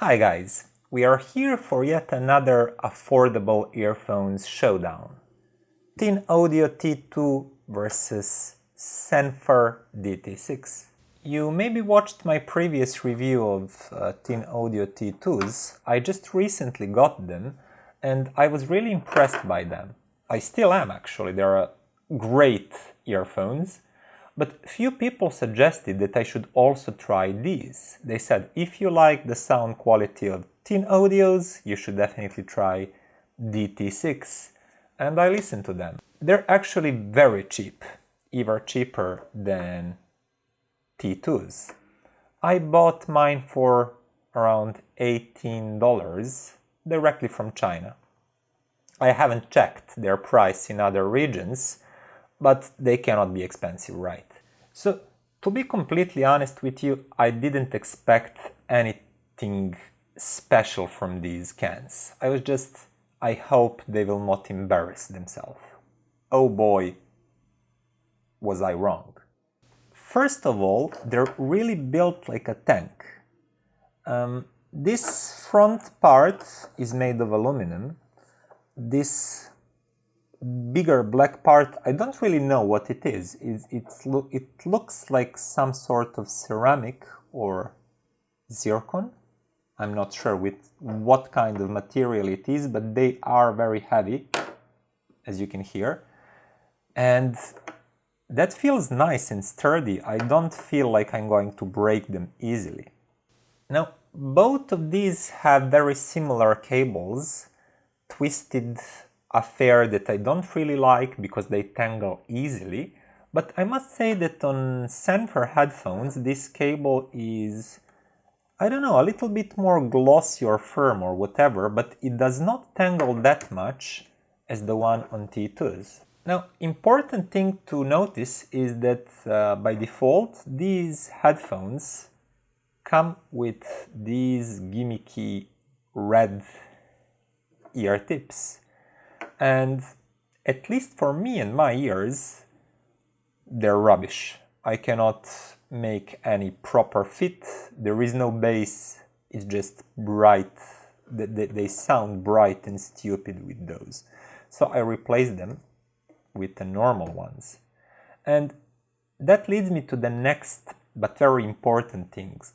Hi guys, we are here for yet another affordable earphones showdown. Audio T2 versus Senfer DT6. You maybe watched my previous review of Audio T2s. I just recently got them and I was really impressed by them. I still am actually, they're great earphones. But few people suggested that I should also try these. They said, if you like the sound quality of Tin Audios, you should definitely try DT6. And I listened to them. They're actually very cheap, even cheaper than T2s. I bought mine for around $18 directly from China. I haven't checked their price in other regions, but they cannot be expensive, right? So, to be completely honest with you, I didn't expect anything special from these cans. I hope they will not embarrass themselves. Oh boy, was I wrong. First of all, they're really built like a tank. This front part is made of aluminum. This bigger black part, I don't really know what it is. It looks like some sort of ceramic or zircon. I'm not sure with what kind of material it is, but they are very heavy, as you can hear. And that feels nice and sturdy. I don't feel like I'm going to break them easily. Now, both of these have very similar cables, twisted affair that I don't really like because they tangle easily, but I must say that on Senfer headphones this cable is, I don't know, a little bit more glossy or firm or whatever, but it does not tangle that much as the one on T2s. Now, important thing to notice is that by default these headphones come with these gimmicky red ear tips. And at least for me and my ears, they're rubbish. I cannot make any proper fit. There is no bass. It's just bright. They sound bright and stupid with those. So I replaced them with the normal ones. And that leads me to the next but very important things.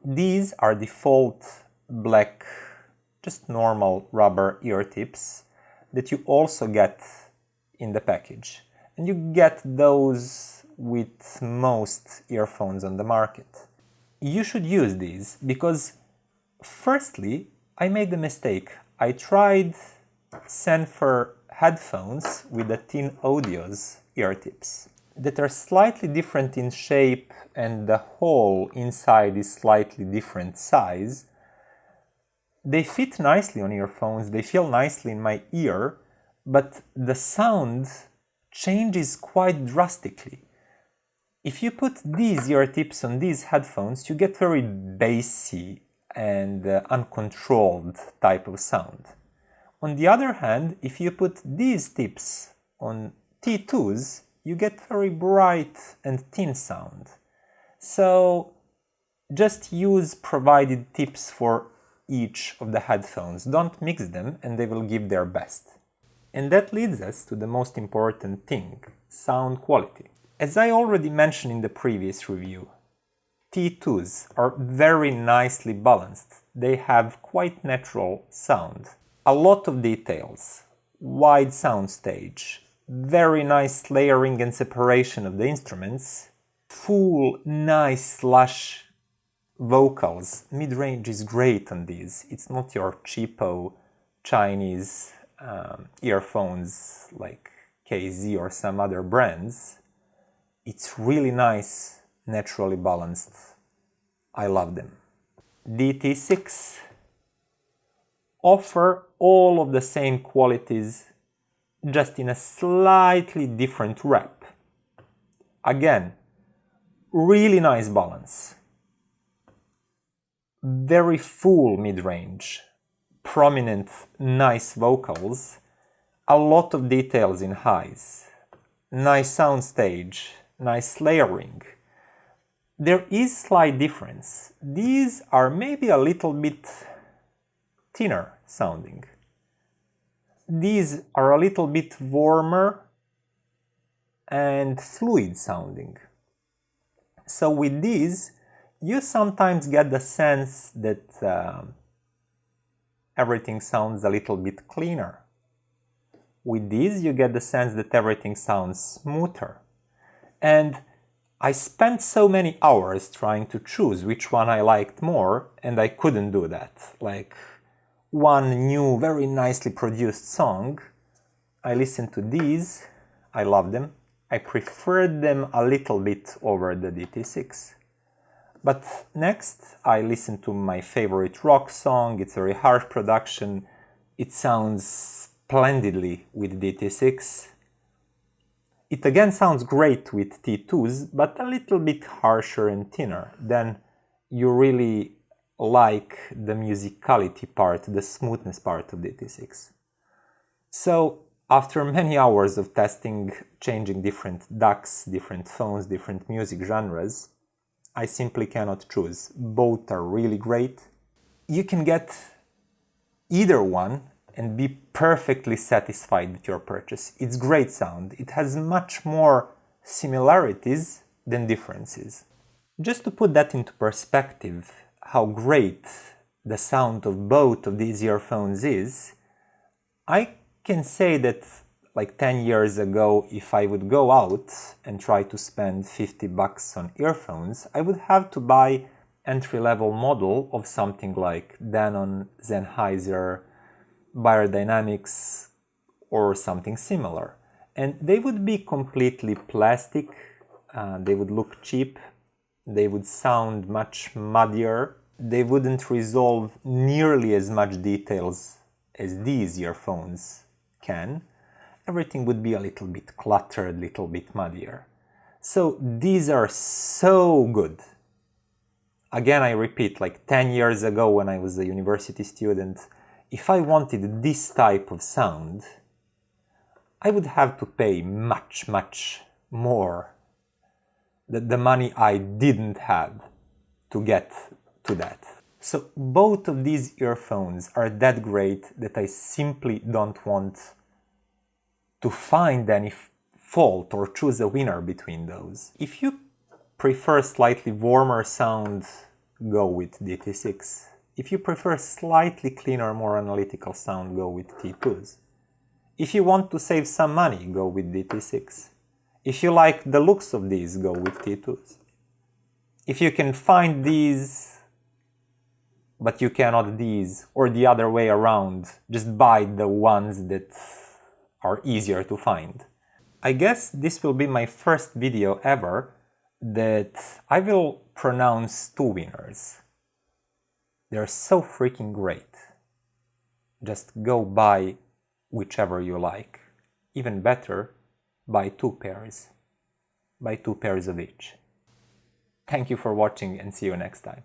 These are default black, just normal rubber ear tips that you also get in the package. And you get those with most earphones on the market. You should use these because, firstly, I made a mistake. I tried Senfer headphones with the Tin Audios ear tips that are slightly different in shape and the hole inside is slightly different size. They fit nicely on earphones, they feel nicely in my ear, but the sound changes quite drastically. If you put these ear tips on these headphones, you get very bassy and uncontrolled type of sound. On the other hand, if you put these tips on T2s, you get very bright and thin sound. So just use provided tips for each of the headphones. Don't mix them and they will give their best. And that leads us to the most important thing, sound quality. As I already mentioned in the previous review, T2s are very nicely balanced. They have quite natural sound. A lot of details, wide soundstage, very nice layering and separation of the instruments, full nice lush vocals. Mid-range is great on these. It's not your cheapo Chinese earphones like KZ or some other brands. It's really nice, naturally balanced. I love them. DT6 offer all of the same qualities, just in a slightly different wrap. Again, really nice balance. Very full mid-range, prominent, nice vocals, a lot of details in highs, nice soundstage, nice layering. there is slight difference. These are maybe a little bit thinner sounding. These are a little bit warmer and fluid sounding. So with these, you sometimes get the sense that everything sounds a little bit cleaner. With these, you get the sense that everything sounds smoother. And I spent so many hours trying to choose which one I liked more, and I couldn't do that. Like one new, very nicely produced song, I listened to these, I love them, I preferred them a little bit over the DT6. But next, I listened to my favorite rock song, it's a very harsh production, it sounds splendidly with DT6. It again sounds great with T2s, but a little bit harsher and thinner. Then you really like the musicality part, the smoothness part of DT6. So after many hours of testing, changing different DACs, different phones, different music genres, I simply cannot choose. Both are really great. You can get either one and be perfectly satisfied with your purchase. It's great sound. It has much more similarities than differences. Just to put that into perspective, how great the sound of both of these earphones is, I can say that like 10 years ago, if I would go out and try to spend $50 on earphones, I would have to buy entry-level model of something like Denon, Sennheiser, Beyerdynamics, or something similar. And they would be completely plastic, they would look cheap, they would sound much muddier, they wouldn't resolve nearly as much details as these earphones can. Everything would be a little bit cluttered, a little bit muddier. So these are so good. Again, I repeat, like 10 years ago when I was a university student, if I wanted this type of sound, I would have to pay much, much more than the money I didn't have to get to that. So both of these earphones are that great that I simply don't want to find any fault or choose a winner between those. If you prefer slightly warmer sound, go with DT6. If you prefer slightly cleaner, more analytical sound, go with T2s. If you want to save some money, go with DT6. If you like the looks of these, go with T2s. If you can find these, but you cannot these, or the other way around, just buy the ones that are easier to find. I guess this will be my first video ever that I will pronounce two winners. They're so freaking great. Just go buy whichever you like. Even better, buy two pairs. Buy two pairs of each. Thank you for watching and see you next time.